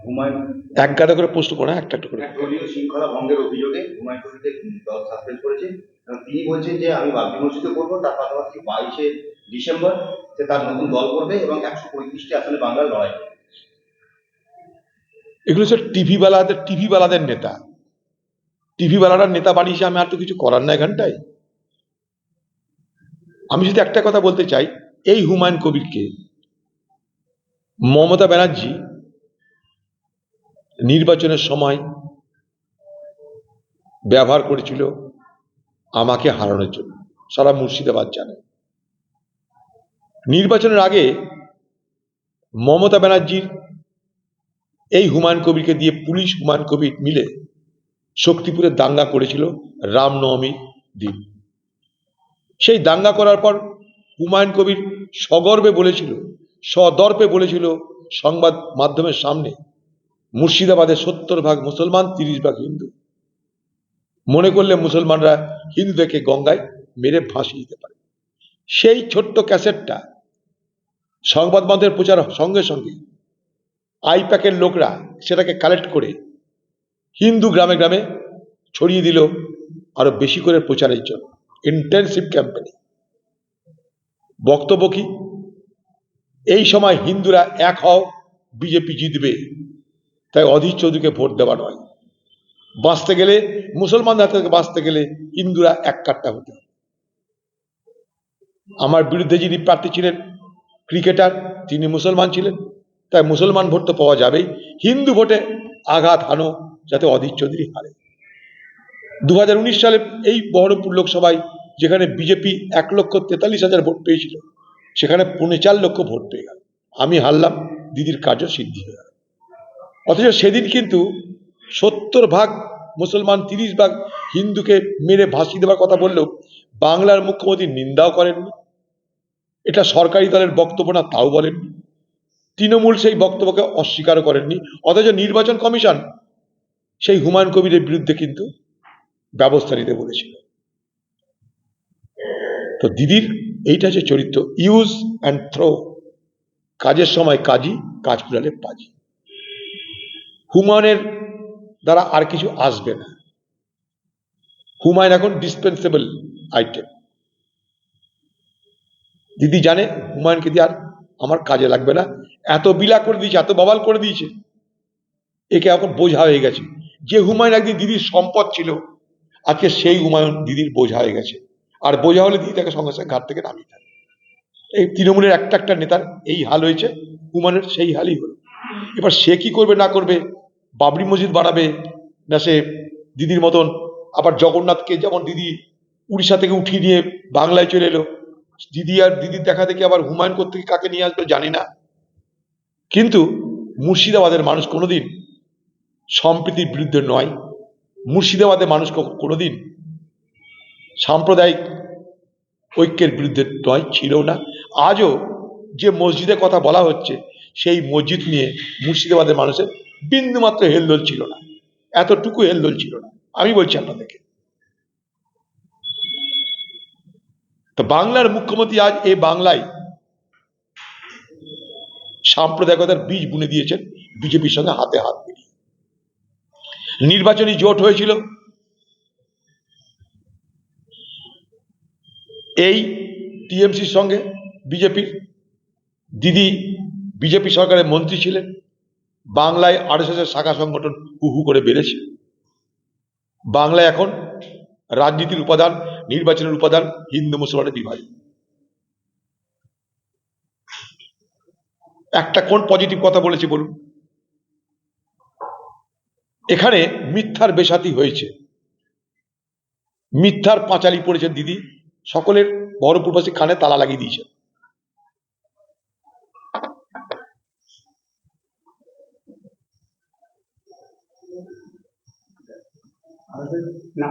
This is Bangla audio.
হুমায়ুন এক গাদা করে প্রশ্ন করে একটা একটা করে। দলীয় শৃঙ্খলা ভঙ্গের অভিযোগে হুমায়ুন কবিরকে দল সাসপেন্ড করেছে এবং তিনি বলছেন যে আমি বাবরি মসজিদে করবো, তার পাশাপাশি 22শে ডিসেম্বর সে তার নতুন দল করবে এবং 135টি আসনে বাংলার লড়াই করবে। এগুলো হচ্ছে টিভি বালাদের নেতা। টিভি বালার নেতা বানিয়েছে, আমি আর তো কিছু করার না এখানটায়। আমি শুধু একটা কথা বলতে চাই, এই হুমায়ুন কবিরকে মমতা ব্যানার্জি নির্বাচনের সময় ব্যবহার করেছিল আমাকে হারানোর জন্য, সারা মুর্শিদাবাদ জানে। নির্বাচনের আগে মমতা ব্যানার্জির এই হুমায়ুন কবিরকে দিয়ে পুলিশ হুমায়ুন কবির মিলে শক্তিপুরে দাঙ্গা করেছিল রামনবমীর দিন। সেই দাঙ্গা করার পর হুমায়ুন কবির সগর্বে বলেছিল, সদর্পে বলেছিল সংবাদ মাধ্যমের সামনে, মুর্শিদাবাদে 70% মুসলমান, 30% হিন্দু। মনে করলে মুসলমানরা হিন্দুদেরকে গঙ্গায় মেরে ভাসিয়ে দিতে পারে। সেই ছোট্ট ক্যাসেটটা সংবাদ মাধ্যমের প্রচার সঙ্গে সঙ্গে আইপ্যাকের লোকরা সেটাকে কালেক্ট করে হিন্দু গ্রামে গ্রামে ছড়িয়ে দিল আরো বেশি করে প্রচারের জন্য। Intensive campaign. বক্তব্য কি? এই সময় হিন্দুরা এক হও, বিজেপি জিতবে, তাই অধীর চৌধুরীকে ভোট দেওয়া নয়। বাঁচতে গেলে, মুসলমানদের হাত থেকে বাঁচতে গেলে হিন্দুরা এক কাট্টা হতে হবে। আমার বিরুদ্ধে যিনি প্রার্থী ছিলেন ক্রিকেটার, তিনি মুসলমান ছিলেন, তাই মুসলমান ভোট তো পাওয়া যাবেই। হিন্দু ভোটে আঘাত হানো যাতে অধীর চৌধুরী হারে। 2019 সালে এই বহরমপুর লোকসভায় যেখানে বিজেপি 1,43,000 ভোট পেয়েছিল, সেখানে 4.25 লক্ষ ভোট পেয়ে গেল। আমি হারলাম, দিদির কার্য সিদ্ধি হয়ে গেল। অথচ সেদিন কিন্তু 70% মুসলমান, 30% হিন্দুকে মেরে ভাসিয়ে দেওয়ার কথা বললেও বাংলার মুখ্যমন্ত্রী নিন্দাও করেননি। এটা সরকারি দলের বক্তব্য না তাও বলেননি। তৃণমূল সেই বক্তব্যকে অস্বীকারও করেননি। অথচ নির্বাচন কমিশন সেই হুমায়ুন কবিরের বিরুদ্ধে কিন্তু ব্যবস্থা নিতে বলেছিল। তো দিদির এইটা হচ্ছে চরিত্র, ইউজ অ্যান্ড থ্রো। কাজের সময় কাজী, কাজ ফুরালে পাজি। হুমায়ুনের দ্বারা আর কিছু আসবে না। হুমায়ুন এখন ডিসপেন্সেবল আইটেম। দিদি জানে হুমায়ুনকে দিয়ে আর আমার কাজে লাগবে না। এত বিলা করে দিয়েছে, এত বাবাল করে দিয়েছে, একে এখন বোঝা হয়ে গেছে। যে হুমায়ুন একদিন দিদির সম্পদ ছিল, আজকে সেই হুমায়ুন দিদির বোঝা হয়ে গেছে। আর বোঝা হলে দিদি তাকে সঙ্গে সঙ্গে ঘাট থেকে নামিয়ে দেয়। এই তৃণমূলের একটা একটা নেতার এই হাল হয়েছে, হুমায়ুনের সেই হালই হলো। এবার সে কি করবে না করবে, বাবরি মসজিদ বানাবে না সে দিদির মতন আবার জগন্নাথকে, যেমন দিদি উড়িষ্যা থেকে উঠিয়ে নিয়ে বাংলায় চলে এলো, দিদি আর দিদির দেখা দেখি আবার হুমায়ুন কোত্থেকে কাকে নিয়ে আসবে জানি না। কিন্তু মুর্শিদাবাদের মানুষ কোনোদিন সম্প্রীতির বিরুদ্ধে নয়। মুর্শিদাবাদের মানুষ কোনোদিন সাম্প্রদায়িক ঐক্যের বিরুদ্ধে নয়, ছিল না। আজও যে মসজিদের কথা বলা হচ্ছে, সেই মসজিদ নিয়ে মুর্শিদাবাদের মানুষের বিন্দুমাত্র হেলদোল ছিল না, এতটুকু হেলদোল ছিল না। আমি বলছি আপনাদেরকে। তো বাংলার মুখ্যমন্ত্রী আজ এই বাংলায় সাম্প্রদায়িকতার বীজ বুনে দিয়েছেন বিজেপির সঙ্গে হাতে হাত মিলিয়ে। নির্বাচনী জোট হয়েছিল এই টিএমসির সঙ্গে বিজেপির। দিদি বিজেপি সরকারের মন্ত্রী ছিলেন। বাংলায় আরএসএসের শাখা সংগঠন হু হু করে বেড়েছে। বাংলায় এখন রাজনীতির উপাদান, নির্বাচনের উপাদান হিন্দু মুসলমানের বিভাজন। একটা কোন পজিটিভ কথা বলেছি বলুন? এখানে মিথ্যার বেসাতি হয়েছে, মিথ্যার পাঁচালি পড়েছেন দিদি, সকলের বহরমপুরবাসী কানে তালা লাগিয়ে দিয়েছেন। না